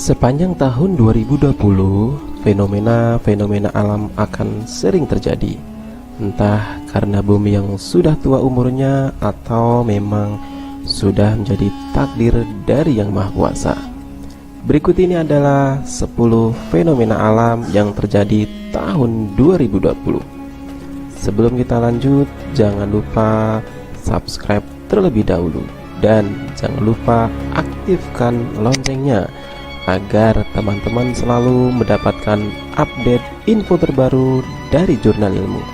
Sepanjang tahun 2020, fenomena-fenomena alam akan sering terjadi. Entah karena bumi yang sudah tua umurnya atau memang sudah menjadi takdir dari Yang Maha Kuasa. Berikut ini adalah 10 fenomena alam yang terjadi tahun 2020. Sebelum kita lanjut, jangan lupa subscribe terlebih dahulu dan jangan lupa aktifkan loncengnya agar teman-teman selalu mendapatkan update info terbaru dari Jurnal Ilmu.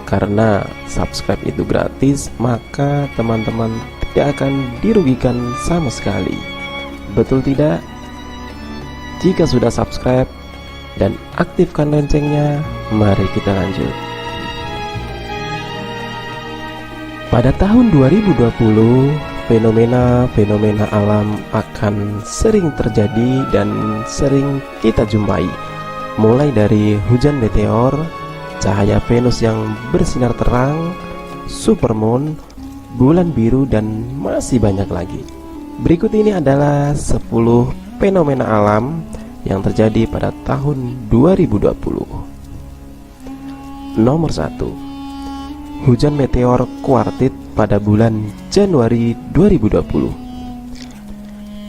Karena subscribe itu gratis, maka teman-teman tidak akan dirugikan sama sekali. Betul tidak? Jika sudah subscribe dan aktifkan loncengnya, mari kita lanjut. Pada tahun 2020, fenomena-fenomena alam akan sering terjadi dan sering kita jumpai, mulai dari hujan meteor, cahaya Venus yang bersinar terang, supermoon, bulan biru, dan masih banyak lagi. Berikut ini adalah 10 fenomena alam yang terjadi pada tahun 2020. Nomor 1. Hujan meteor kuartit pada bulan Januari 2020.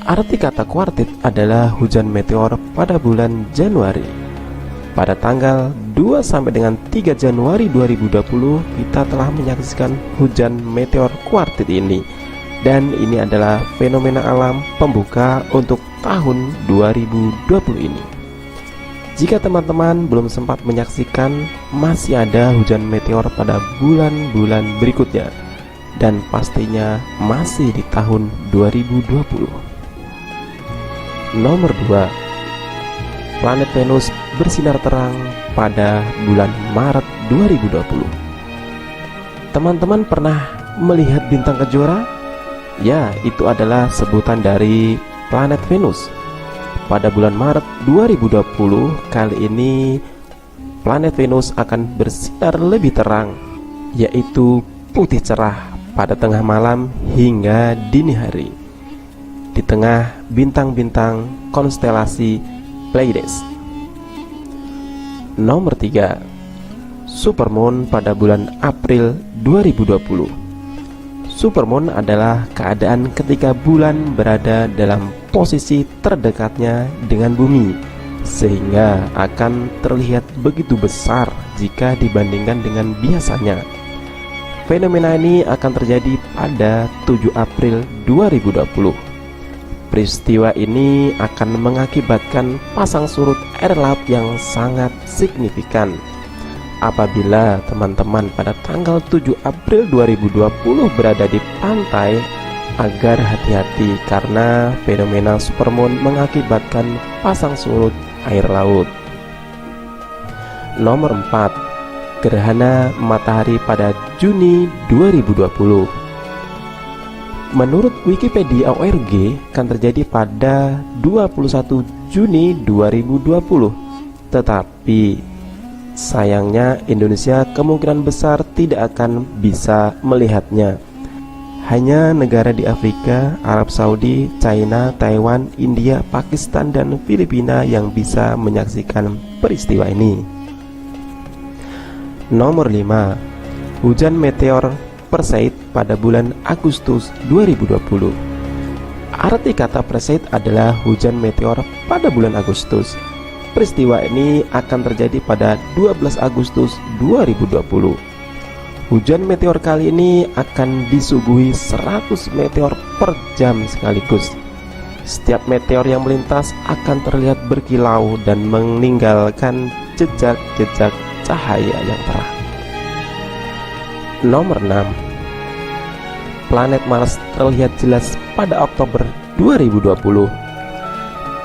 Arti kata kuartit adalah hujan meteor pada bulan Januari. Pada tanggal 2 sampai dengan 3 Januari 2020 kita telah menyaksikan hujan meteor kuartit ini. Dan ini adalah fenomena alam pembuka untuk tahun 2020 ini. Jika teman-teman belum sempat menyaksikan, masih ada hujan meteor pada bulan-bulan berikutnya, dan pastinya masih di tahun 2020. Nomor 2. Planet Venus bersinar terang pada bulan Maret 2020. Teman-teman pernah melihat bintang kejora? Ya, itu adalah sebutan dari planet Venus. Pada bulan Maret 2020 kali ini planet Venus akan bersinar lebih terang, yaitu putih cerah pada tengah malam hingga dini hari, di tengah bintang-bintang konstelasi Pleiades. Nomor 3. Supermoon pada bulan April 2020. Supermoon adalah keadaan ketika bulan berada dalam posisi terdekatnya dengan bumi, sehingga akan terlihat begitu besar jika dibandingkan dengan biasanya. Fenomena ini akan terjadi pada 7 April 2020. Peristiwa ini akan mengakibatkan pasang surut air laut yang sangat signifikan. Apabila teman-teman pada tanggal 7 April 2020 berada di pantai, agar hati-hati karena fenomena supermoon mengakibatkan pasang surut air laut. Nomor 4. Gerhana matahari pada Juni 2020. Menurut Wikipedia ORG akan terjadi pada 21 Juni 2020. Tetapi sayangnya Indonesia kemungkinan besar tidak akan bisa melihatnya. Hanya negara di Afrika, Arab Saudi, China, Taiwan, India, Pakistan, dan Filipina yang bisa menyaksikan peristiwa ini. Nomor 5. Hujan meteor Perseid pada bulan Agustus 2020. Arti kata Perseid adalah hujan meteor pada bulan Agustus. Peristiwa ini akan terjadi pada 12 Agustus 2020. Hujan meteor kali ini akan disuguhi 100 meteor per jam sekaligus. Setiap meteor yang melintas akan terlihat berkilau dan meninggalkan jejak-jejak cahaya yang terang. Nomor 6. Planet Mars terlihat jelas pada Oktober 2020.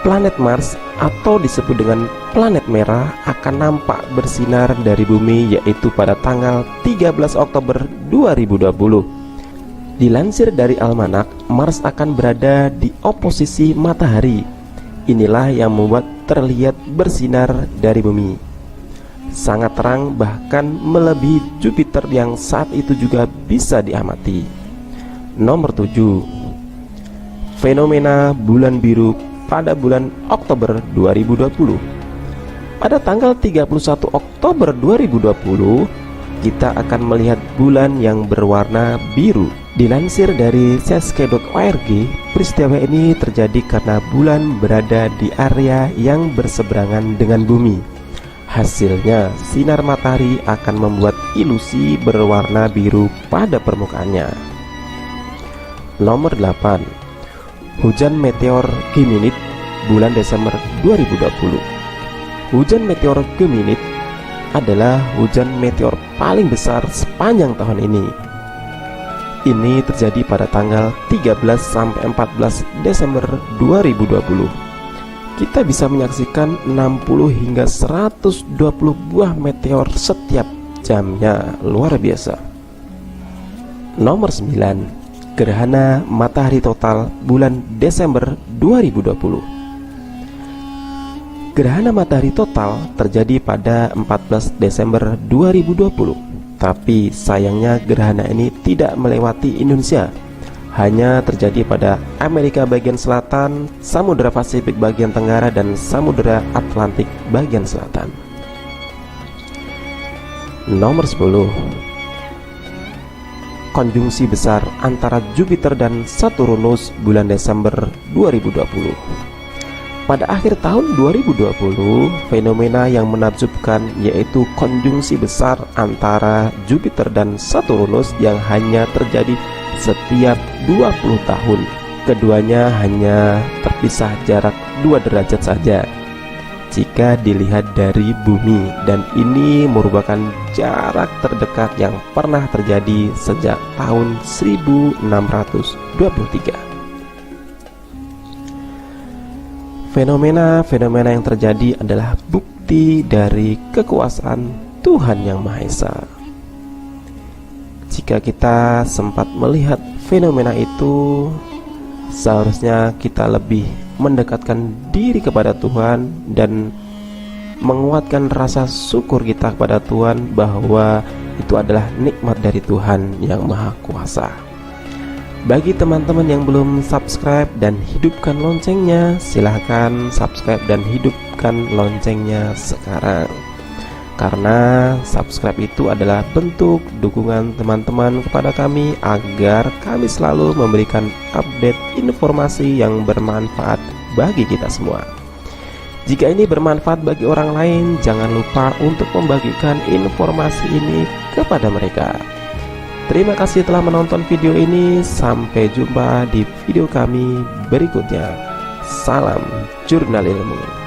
Planet Mars atau disebut dengan planet merah akan nampak bersinar dari bumi, yaitu pada tanggal 13 Oktober 2020. Dilansir dari almanak, Mars akan berada di oposisi matahari. Inilah yang membuat terlihat bersinar dari bumi. Sangat terang, bahkan melebihi Jupiter yang saat itu juga bisa diamati. Nomor 7. Fenomena bulan biru pada bulan Oktober 2020. Pada tanggal 31 Oktober 2020, kita akan melihat bulan yang berwarna biru. Dilansir dari seske.org, peristiwa ini terjadi karena bulan berada di area yang berseberangan dengan bumi. Hasilnya, sinar matahari akan membuat ilusi berwarna biru pada permukaannya. Nomor 8. Hujan meteor Geminid bulan Desember 2020. Hujan meteor Geminid adalah hujan meteor paling besar sepanjang tahun ini. Ini terjadi pada tanggal 13-14 Desember 2020. Kita bisa menyaksikan 60 hingga 120 buah meteor setiap jamnya, luar biasa. Nomor 9. Gerhana matahari total bulan Desember 2020. Gerhana matahari total terjadi pada 14 Desember 2020. Tapi sayangnya gerhana ini tidak melewati Indonesia. Hanya terjadi pada Amerika bagian selatan, Samudra Pasifik bagian tenggara, dan Samudra Atlantik bagian selatan. Nomor 10. Konjungsi besar antara Jupiter dan Saturnus bulan Desember 2020. Pada akhir tahun 2020, fenomena yang menakjubkan yaitu konjungsi besar antara Jupiter dan Saturnus yang hanya terjadi setiap 20 tahun. Keduanya hanya terpisah jarak 2 derajat saja jika dilihat dari bumi, dan ini merupakan jarak terdekat yang pernah terjadi sejak tahun 1623. Fenomena-fenomena yang terjadi adalah bukti dari kekuasaan Tuhan Yang Maha Esa. Jika kita sempat melihat fenomena itu, seharusnya kita lebih mendekatkan diri kepada Tuhan dan menguatkan rasa syukur kita kepada Tuhan bahwa itu adalah nikmat dari Tuhan Yang Maha Kuasa. Bagi teman-teman yang belum subscribe dan hidupkan loncengnya, silahkan subscribe dan hidupkan loncengnya sekarang. Karena subscribe itu adalah bentuk dukungan teman-teman kepada kami agar kami selalu memberikan update informasi yang bermanfaat bagi kita semua. Jika ini bermanfaat bagi orang lain, jangan lupa untuk membagikan informasi ini kepada mereka. Terima kasih telah menonton video ini. Sampai jumpa di video kami berikutnya. Salam Jurnal Ilmu.